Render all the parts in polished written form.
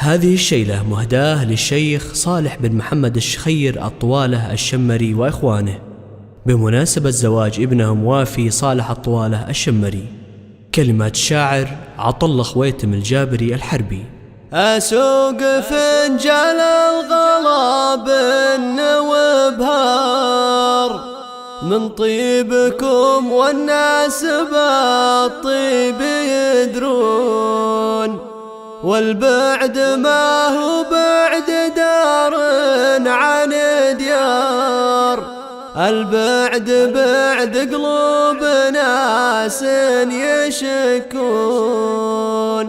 هذه الشيلة مهداة للشيخ صالح بن محمد الشخير الطوالة الشمري وإخوانه بمناسبة زواج ابنهم وافي صالح الطوالة الشمري. كلمات الشاعر عطله خويتم الجابري الحربي. أسوق فنجان الغلا بالنوبهار من طيبكم والناس بالطيب يدرون، والبعد ما هو بعد دار عن ديار، البعد بعد قلوب ناس يشكون.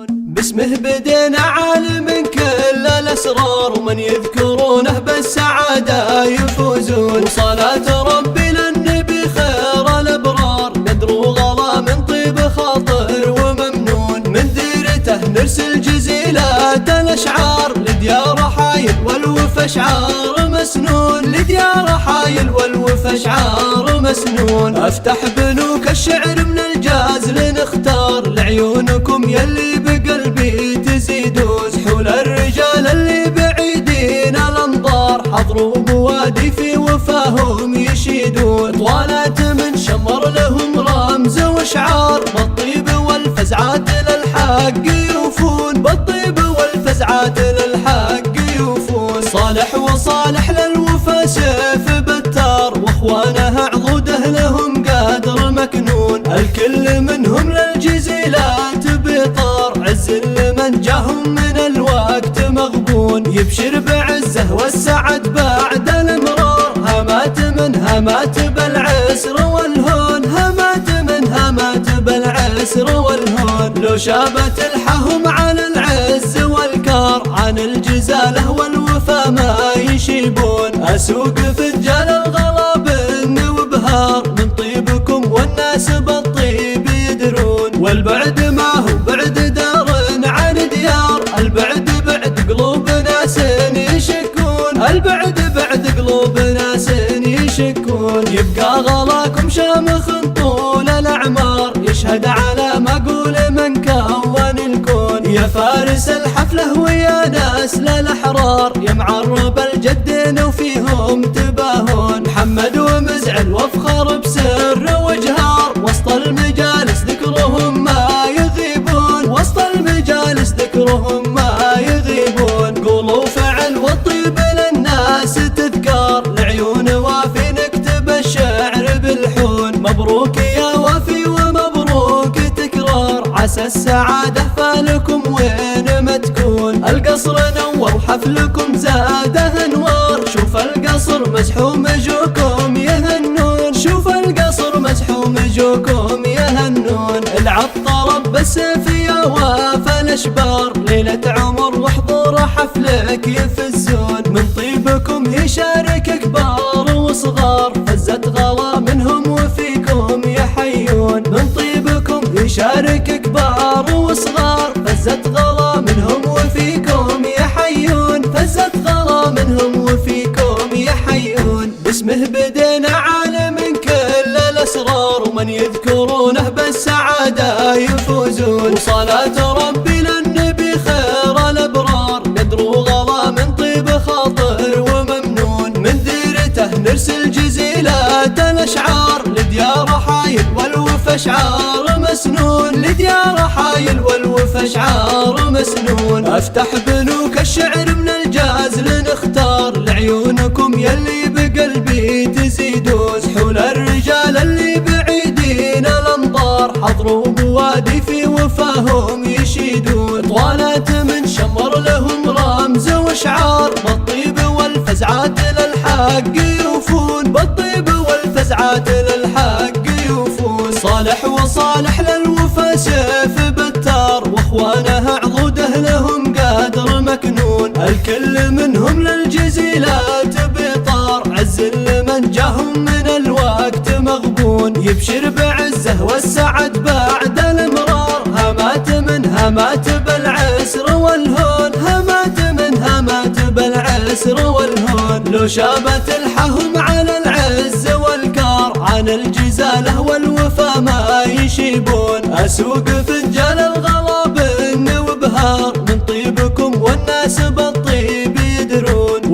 باسمه بدينا عالم كل الأسرار، ومن يذكرونه بالسعادة يفوزون. صلاة ربي للنبي خير الأبرار، ندر وغلا من طيب خاطر وممنون. من ذيرته نرسل جزيلات الأشعار، لديار حايل والوف أشعار مسنون، لديار حايل والوف أشعار مسنون. أفتح بنوك الشعر من الجاز لنختار، لعيونكم يلي بقلبي تزيدون. حول الرجال اللي بعيدين الأنظار، حضروا بوادي في وفاهم يشيدون. طوالات من شمر لهم رمز وشعار، بالطيب والفزعات للحق يوفون، بالطيب والفزعات للحق يوفون. صالح وصالح للوفا سيف بتار، واخوانه عضوده لهم قدر مكنون. الكل منهم للجزيلات بطار، عز لمن جاهم من الوقت مغبون. يبشر بعزه والسعد بعد الامرار، هامات من هامات بالعسر والهون، هامات من هامات بالعسر والهون. لو شابت الحهم على العز والكار، عن الجزاله والوفا ما يشيبون. اسوق فنجان الغلا بالنوبهار، من طيبكم والناس بالطيب يدرون. والبعد ما هو بعد دار عن ديار، البعد بعد قلوب ناس يشكون، البعد بعد قلوب ناس يشكون. يبقى غلاكم شامخ طول الأعمار، يشهد على مقول من كون الكون. يا فارس الحفلة ويا ناس للأحرار، يا معرب الجدين وفيهم تباهون. محمد ومزعل وافخر بسر وجهار، وسط المجالس ذكرهم ما يغيبون، وسط المجالس ذكرهم ما يغيبون. قولوا فعل والطيب للناس تذكار، لعيون وافي نكتب الشعر بالحون. مبروك يا وافي ومبروك تكرار، عسى السعادة فالكم وين ما تكون. القصر نور وحفلكم زاده انوار، شوف القصر مزحوم جوكم يهنون، شوف القصر مزحوم جوكم يهنون. العطر بالسيف يا وافى الاشبار، ليلة عمر وحضور حفلك يفزون. من طيبكم يشارك كبار وصغار، فزت غلا منهم وفيكم يحيون. من طيبكم يشارك كبار وصغار، فزت غلا منهم وفيكم يحيون، فزت غلا منهم وفيكم يحيون. باسمه بدينا عالم كل الأسرار، ومن يذكرونه بالسعادة يفوزون. صلاة ربي للنبي خير الأبرار، ندر وغلا من طيب خاطر وممنون. من ذيرته نرسل جزيلات الأشعار، لديار حايل والوف أشعار مسنون، لديار حايل والوف أشعار مسنون. أفتح بنوك الشعر من الجاز لنختار، لعيونكم يلي بقلبي تزيدون. حول الرجال اللي بعيدين الأنظار، حضروا بوادي في وفاهم يشيدون. طوالات من شمر لهم رمز وشعار، بالطيب والفزعات للحق يوفون، بالطيب والفزعات للحق يوفون. صالح وصالح للوفا سيف بتار، واخوانه عضوده لهم قدر مكنون. الكل منهم للجزيلات بطار، عز لمن جاهم من الوقت مغبون. يبشر بعزه والسعد بعد الامرار، هامات من هامات بالعسر والهون، هامات من هامات بالعسر والهون. لو شابت الحهم على العز والكار، عن الجزاله والوفا ما يشيبون. اسوق فنجان الغلا بالنوبهار، من طيب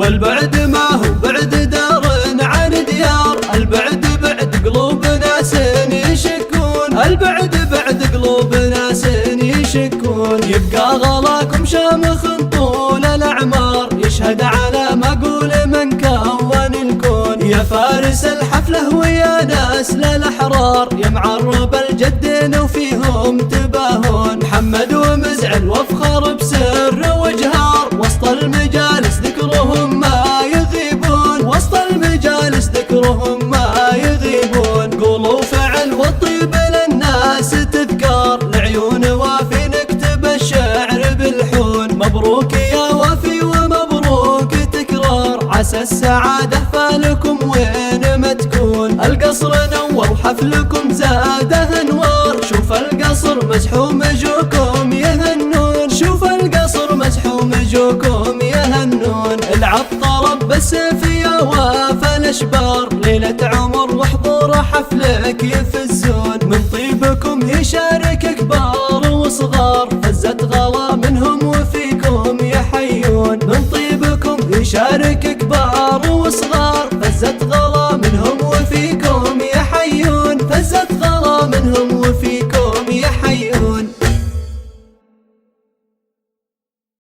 والبعد ما هو بعد دار عن ديار، البعد بعد قلوب ناس يشكون، البعد بعد قلوب ناس يشكون. يبقى غلاكم شامخ طول الأعمار، يشهد على مقول من كون الكون. يا فارس الحفلة ويا ناس للأحرار، يا معرب الجدين وفيهم تباهون. محمد ومزعل وافخر بسر وجهار، وسط المجالس ذكرهم ما يغيبون، وسط المجالس ذكرهم ما يغيبون. قولوا فعل والطيب للناس تذكار، لعيون وافي نكتب الشعر بالحون. مبروك يا وافي ومبروك تكرار، عسى السعادة فالكم وين ما تكون. القصر نور وحفلكم زاده انوار، شوف القصر مزحوم جوكم يهنون، شوف القصر مزحوم جوكم يهنون. العطر بالسيف يا وافى الاشبار، ليلة عمر وحضور حفلك يفزون. من طيبكم يشارك كبار وصغار، فزت غلا منهم وفيكم يحيون. من طيبكم يشارك